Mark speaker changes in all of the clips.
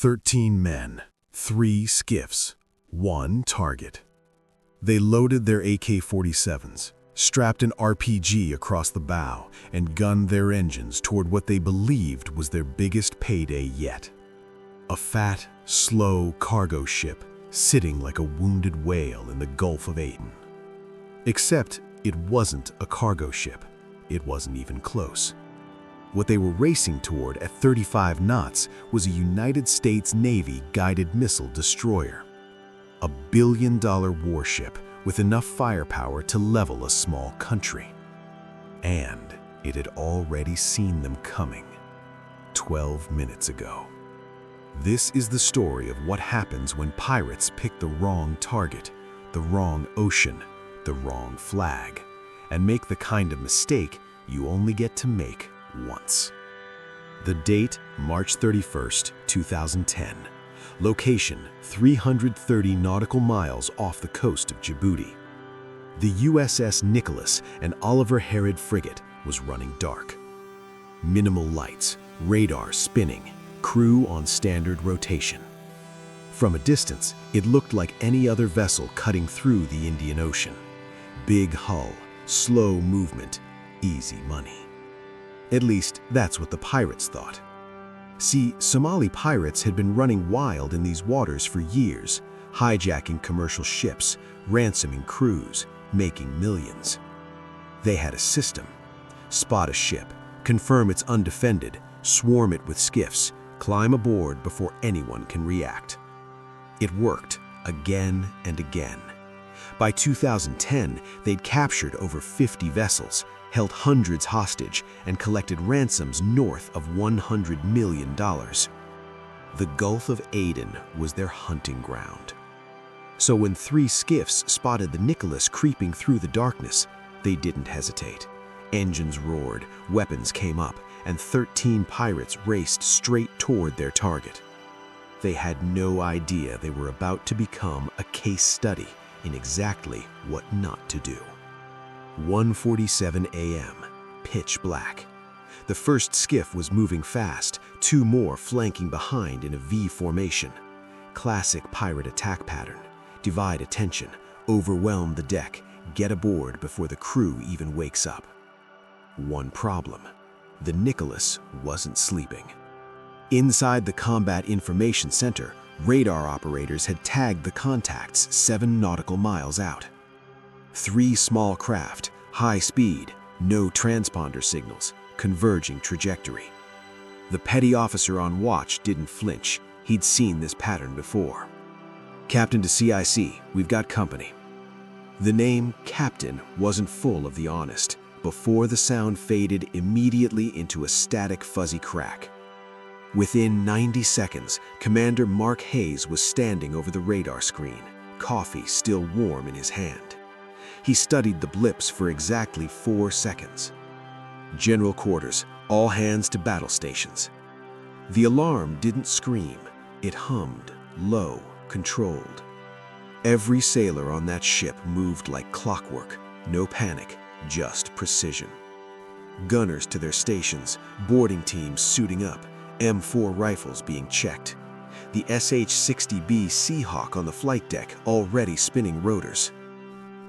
Speaker 1: 13 men, 3 skiffs, 1 target. They loaded their AK-47s, strapped an RPG across the bow, and gunned their engines toward what they believed was their biggest payday yet. A fat, slow cargo ship sitting like a wounded whale in the Gulf of Aden. Except it wasn't a cargo ship. It wasn't even close. What they were racing toward at 35 knots was a United States Navy guided missile destroyer. A billion-dollar warship with enough firepower to level a small country. And it had already seen them coming 12 minutes ago. This is the story of what happens when pirates pick the wrong target, the wrong ocean, the wrong flag, and make the kind of mistake you only get to make once. The date, March 31st, 2010. Location, 330 nautical miles off the coast of Djibouti. The USS Nicholas, an Oliver Herod frigate, was running dark. Minimal lights, radar spinning, crew on standard rotation. From a distance, it looked like any other vessel cutting through the Indian Ocean. Big hull, slow movement, easy money. At least, that's what the pirates thought. See, Somali pirates had been running wild in these waters for years, hijacking commercial ships, ransoming crews, making millions. They had a system. Spot a ship, confirm it's undefended, swarm it with skiffs, climb aboard before anyone can react. It worked again and again. By 2010, they'd captured over 50 vessels, held hundreds hostage, and collected ransoms north of $100 million. The Gulf of Aden was their hunting ground. So when 3 skiffs spotted the Nicholas creeping through the darkness, they didn't hesitate. Engines roared, weapons came up, and 13 pirates raced straight toward their target. They had no idea they were about to become a case study in exactly what not to do. 1:47 a.m., pitch black. The first skiff was moving fast, 2 more flanking behind in a V formation. Classic pirate attack pattern. Divide attention, overwhelm the deck, get aboard before the crew even wakes up. One problem. The Nicholas wasn't sleeping. Inside the Combat Information Center, radar operators had tagged the contacts 7 nautical miles out. 3 small craft, high speed, no transponder signals, converging trajectory. The petty officer on watch didn't flinch. He'd seen this pattern before. "Captain to CIC, we've got company." The name Captain wasn't full of the honest, before the sound faded immediately into a static fuzzy crack. Within 90 seconds, Commander Mark Hayes was standing over the radar screen, coffee still warm in his hand. He studied the blips for exactly 4 seconds. "General quarters, all hands to battle stations." The alarm didn't scream. It hummed, low, controlled. Every sailor on that ship moved like clockwork. No panic, just precision. Gunners to their stations, boarding teams suiting up, M4 rifles being checked. The SH-60B Seahawk on the flight deck already spinning rotors.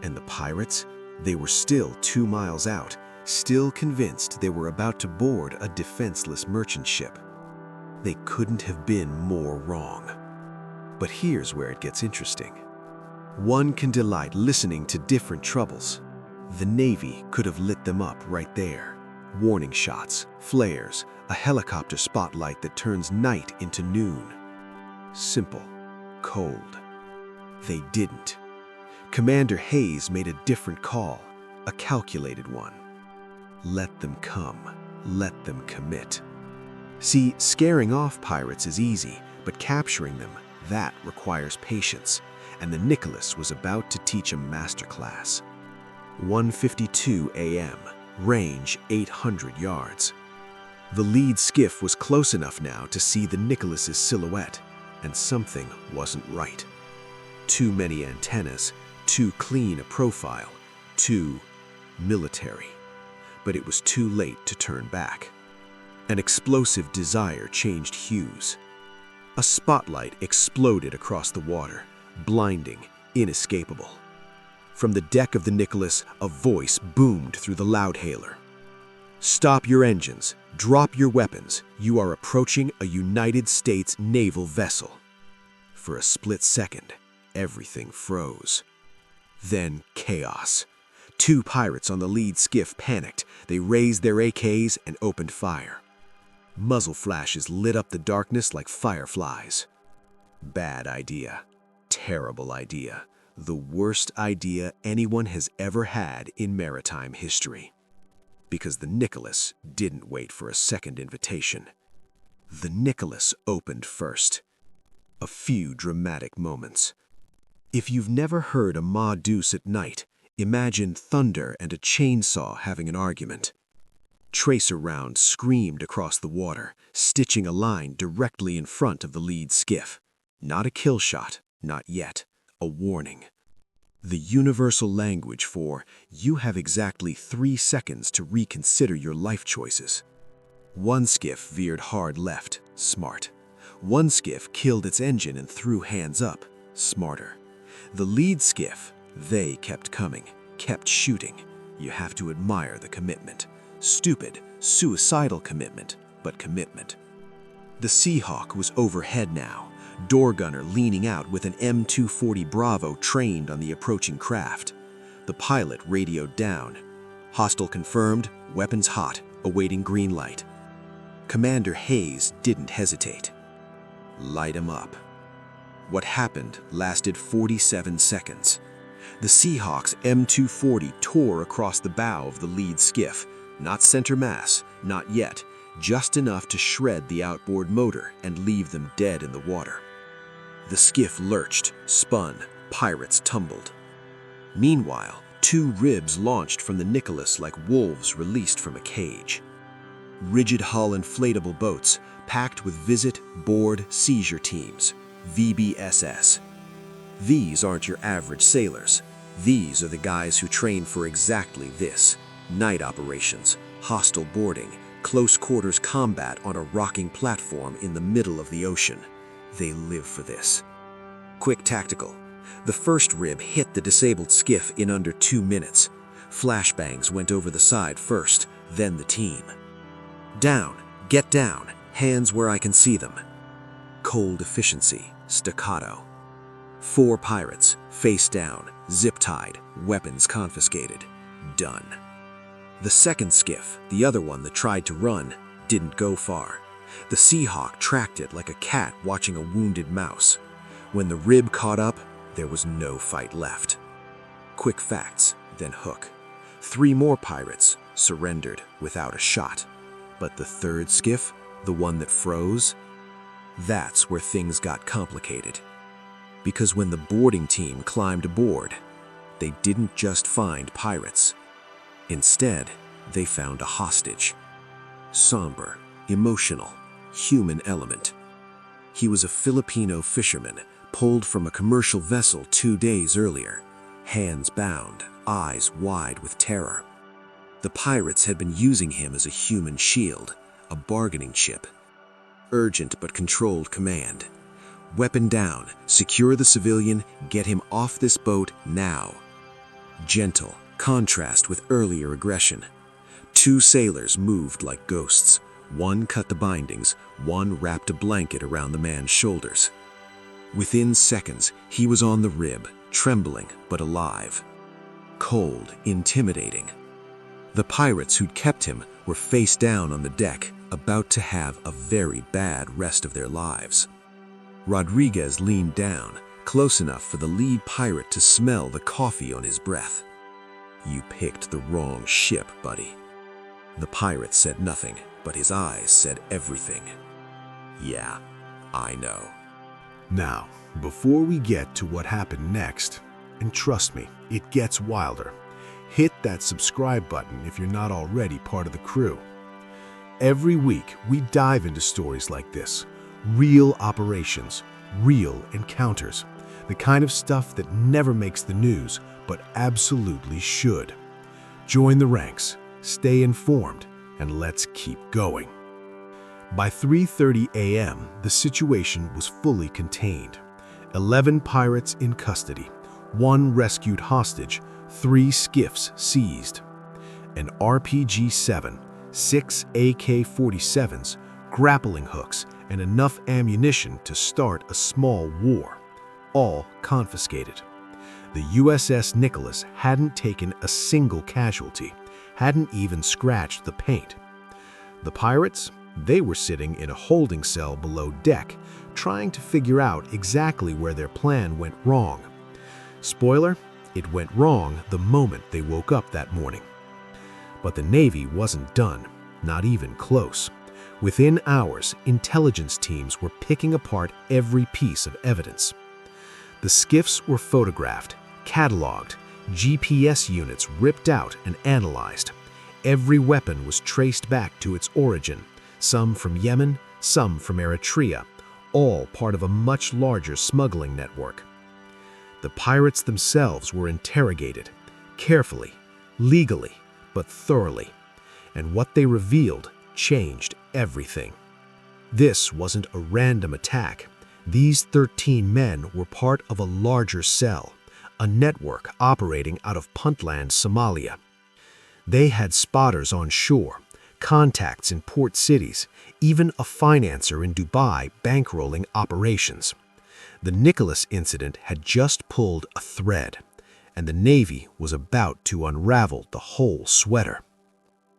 Speaker 1: And the pirates? They were still 2 miles out, still convinced they were about to board a defenseless merchant ship. They couldn't have been more wrong. But here's where it gets interesting. One can delight listening to different troubles. The Navy could have lit them up right there. Warning shots, flares, a helicopter spotlight that turns night into noon. Simple, cold. They didn't. Commander Hayes made a different call, a calculated one. Let them come, let them commit. See, scaring off pirates is easy, but capturing them, that requires patience, and the Nicholas was about to teach a masterclass. 1:52 a.m., range 800 yards. The lead skiff was close enough now to see the Nicholas's silhouette, and something wasn't right. Too many antennas, too clean a profile, too military. But it was too late to turn back. An explosive desire changed hues.
Speaker 2: A spotlight exploded across the water, blinding, inescapable. From the deck of the Nicholas, a voice boomed through the loudhailer. "Stop your engines. Drop your weapons. You are approaching a United States naval vessel." For a split second, everything froze. Then chaos. Two pirates on the lead skiff panicked. They raised their AKs and opened fire. Muzzle flashes lit up the darkness like fireflies. Bad idea. Terrible idea. The worst idea anyone has ever had in maritime history. Because the Nicholas didn't wait for a second invitation. The Nicholas opened first. A few dramatic moments. If you've never heard a Ma Deuce at night, imagine thunder and a chainsaw having an argument. Tracer rounds screamed across the water, stitching a line directly in front of the lead skiff. Not a kill shot, not yet. A warning. The universal language for you have exactly 3 seconds to reconsider your life choices. One skiff veered hard left, smart. One skiff killed its engine and threw hands up, smarter. The lead skiff, they kept coming, kept shooting. You have to admire the commitment. Stupid, suicidal commitment, but commitment. The Seahawk was overhead now, door gunner leaning out with an M240 Bravo trained on the approaching craft. The pilot radioed down. Hostile confirmed, weapons hot, awaiting green light. Commander Hayes didn't hesitate. Light 'em up. What happened lasted 47 seconds. The Seahawk's M240 tore across the bow of the lead skiff. Not center mass, not yet, just enough to shred the outboard motor and leave them dead in the water. The skiff lurched, spun, pirates tumbled. Meanwhile, 2 ribs launched from the Nicholas like wolves released from a cage. Rigid hull inflatable boats, packed with visit, board, seizure teams, VBSS. These aren't your average sailors. These are the guys who train for exactly this. Night operations, hostile boarding, close quarters combat on a rocking platform in the middle of the ocean. They live for this. Quick tactical. The first rib hit the disabled skiff in under 2 minutes. Flashbangs went over the side first, then the team. Down, get down, hands where I can see them. Cold efficiency, staccato. 4 pirates, face down, zip-tied, weapons confiscated. Done. The second skiff, the other one that tried to run, didn't go far. The Seahawk tracked it like a cat watching a wounded mouse. When the rib caught up, there was no fight left. Quick facts, then hook. 3 more pirates surrendered without a shot. But the third skiff, the one that froze, that's where things got complicated. Because when the boarding team climbed aboard, they didn't just find pirates. Instead, they found a hostage. Somber, emotional, human element. He was a Filipino fisherman pulled from a commercial vessel 2 days earlier, hands bound, eyes wide with terror. The pirates had been using him as a human shield, a bargaining chip. Urgent but controlled command. Weapon down, secure the civilian, get him off this boat now. Gentle, contrast with earlier aggression. 2 sailors moved like ghosts. One cut the bindings, one wrapped a blanket around the man's shoulders. Within seconds, he was on the rib, trembling but alive. Cold, intimidating. The pirates who'd kept him were face down on the deck, about to have a very bad rest of their lives. Rodriguez leaned down, close enough for the lead pirate to smell the coffee on his breath. "You picked the wrong ship, buddy." The pirate said nothing, but his eyes said everything. "Yeah, I know."
Speaker 1: Now, before we get to what happened next, and trust me, it gets wilder, hit that subscribe button if you're not already part of the crew. Every week, we dive into stories like this. Real operations, real encounters, the kind of stuff that never makes the news, but absolutely should. Join the ranks, stay informed, and let's keep going. By 3:30 a.m., the situation was fully contained. 11 pirates in custody, 1 rescued hostage, 3 skiffs seized. An RPG-7, 6 AK-47s, grappling hooks, and enough ammunition to start a small war, all confiscated. The USS Nicholas hadn't taken a single casualty, hadn't even scratched the paint. The pirates? They were sitting in a holding cell below deck, trying to figure out exactly where their plan went wrong. Spoiler, it went wrong the moment they woke up that morning. But the Navy wasn't done, not even close. Within hours, intelligence teams were picking apart every piece of evidence. The skiffs were photographed, cataloged, GPS units ripped out and analyzed. Every weapon was traced back to its origin, some from Yemen, some from Eritrea, all part of a much larger smuggling network. The pirates themselves were interrogated, carefully, legally, but thoroughly, and what they revealed changed everything. This wasn't a random attack. These 13 men were part of a larger cell, a network operating out of Puntland, Somalia. They had spotters on shore, contacts in port cities, even a financer in Dubai bankrolling operations. The Nicholas incident had just pulled a thread, and the Navy was about to unravel the whole sweater.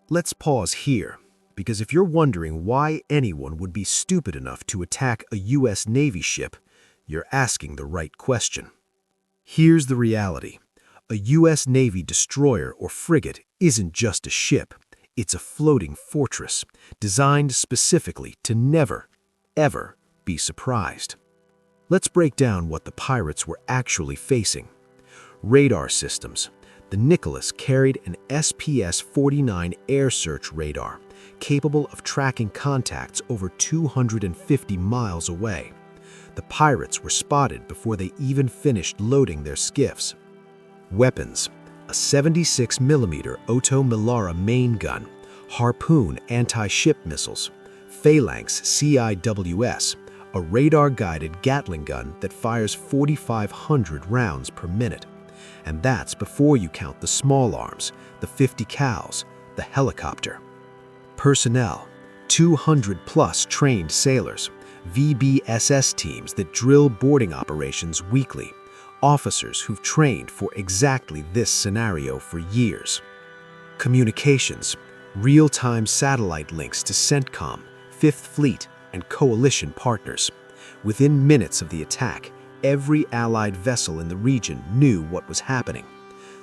Speaker 1: Let's pause here, because if you're wondering why anyone would be stupid enough to attack a US Navy ship, you're asking the right question. Here's the reality. A US Navy destroyer or frigate isn't just a ship. It's a floating fortress, designed specifically to never, ever be surprised. Let's break down what the pirates were actually facing. Radar systems. The Nicholas carried an SPS-49 air search radar, capable of tracking contacts over 250 miles away. The pirates were spotted before they even finished loading their skiffs. Weapons. A 76mm Otto Melara main gun, Harpoon anti-ship missiles, Phalanx CIWS, a radar-guided Gatling gun that fires 4,500 rounds per minute. And that's before you count the small arms, the 50 cals, the helicopter. Personnel, 200-plus trained sailors, VBSS teams that drill boarding operations weekly, officers who've trained for exactly this scenario for years. Communications, real-time satellite links to CENTCOM, Fifth Fleet, and coalition partners. Within minutes of the attack, every Allied vessel in the region knew what was happening.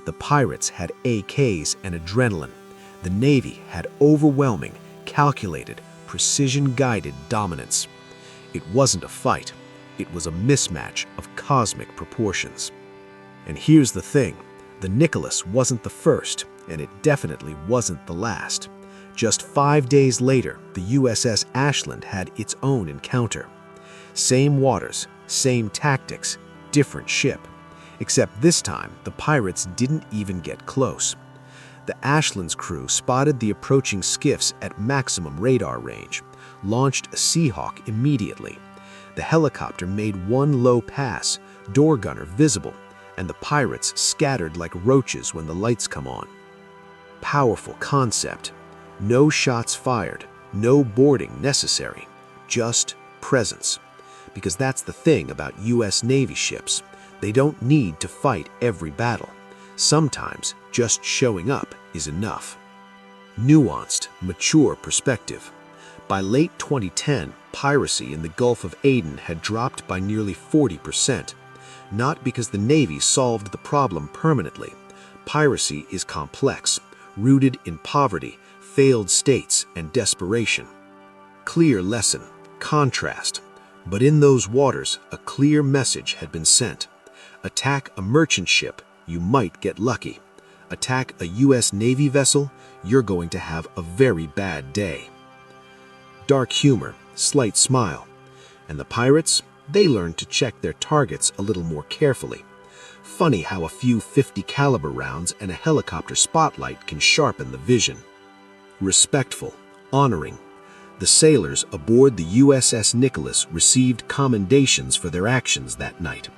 Speaker 1: The pirates had AKs and adrenaline. The Navy had overwhelming, calculated, precision-guided dominance. It wasn't a fight. It was a mismatch of cosmic proportions. And here's the thing. The Nicholas wasn't the first, and it definitely wasn't the last. Just 5 days later, the USS Ashland had its own encounter. Same waters, same tactics, different ship. Except this time, the pirates didn't even get close. The Ashland's crew spotted the approaching skiffs at maximum radar range, launched a Seahawk immediately. The helicopter made one low pass, door gunner visible, and the pirates scattered like roaches when the lights come on. Powerful concept. No shots fired, no boarding necessary, just presence. Because that's the thing about US Navy ships. They don't need to fight every battle. Sometimes just showing up is enough. Nuanced, mature perspective. By late 2010, piracy in the Gulf of Aden had dropped by nearly 40%. Not because the Navy solved the problem permanently. Piracy is complex, rooted in poverty, failed states, and desperation. Clear lesson, contrast. But in those waters, a clear message had been sent. Attack a merchant ship, you might get lucky. Attack a US Navy vessel, you're going to have a very bad day. Dark humor, slight smile. And the pirates, they learned to check their targets a little more carefully. Funny how a few .50 caliber rounds and a helicopter spotlight can sharpen the vision. Respectful, honoring.
Speaker 2: The sailors aboard the USS Nicholas received commendations for their actions that night.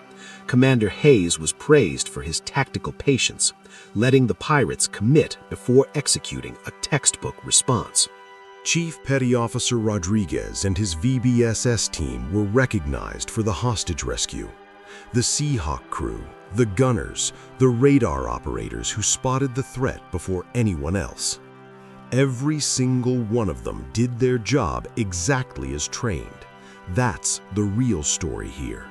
Speaker 2: Commander Hayes was praised for his tactical patience, letting the pirates commit before executing a textbook response.
Speaker 1: Chief Petty Officer Rodriguez and his VBSS team were recognized for the hostage rescue. The Seahawk crew, the gunners, the radar operators who spotted the threat before anyone else. Every single one of them did their job exactly as trained. That's the real story here.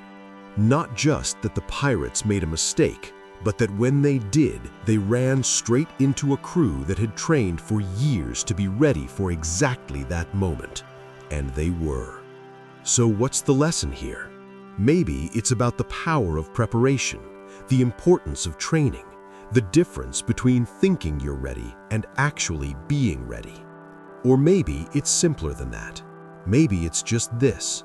Speaker 1: Not just that the pirates made a mistake, but that when they did, they ran straight into a crew that had trained for years to be ready for exactly that moment. And they were. So what's the lesson here? Maybe it's about the power of preparation, the importance of training, the difference between thinking you're ready and actually being ready. Or maybe it's simpler than that. Maybe it's just this.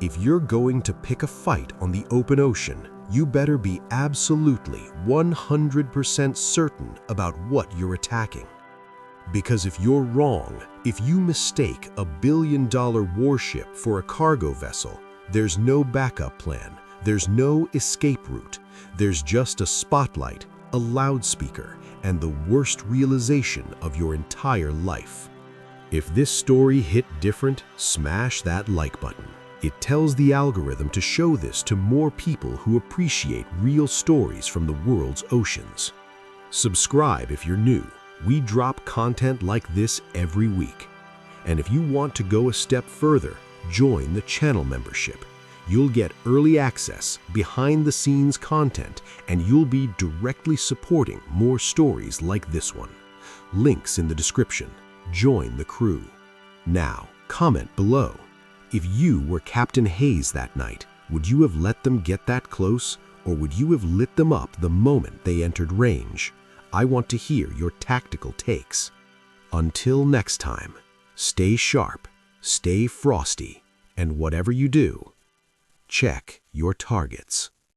Speaker 1: If you're going to pick a fight on the open ocean, you better be absolutely 100% certain about what you're attacking. Because if you're wrong, if you mistake a billion-dollar warship for a cargo vessel, there's no backup plan, there's no escape route, there's just a spotlight, a loudspeaker, and the worst realization of your entire life. If this story hit different, smash that like button. It tells the algorithm to show this to more people who appreciate real stories from the world's oceans. Subscribe if you're new. We drop content like this every week. And if you want to go a step further, join the channel membership. You'll get early access, behind-the-scenes content, and you'll be directly supporting more stories like this one. Links in the description. Join the crew. Now, comment below. If you were Captain Hayes that night, would you have let them get that close, or would you have lit them up the moment they entered range? I want to hear your tactical takes. Until next time, stay sharp, stay frosty, and whatever you do, check your targets.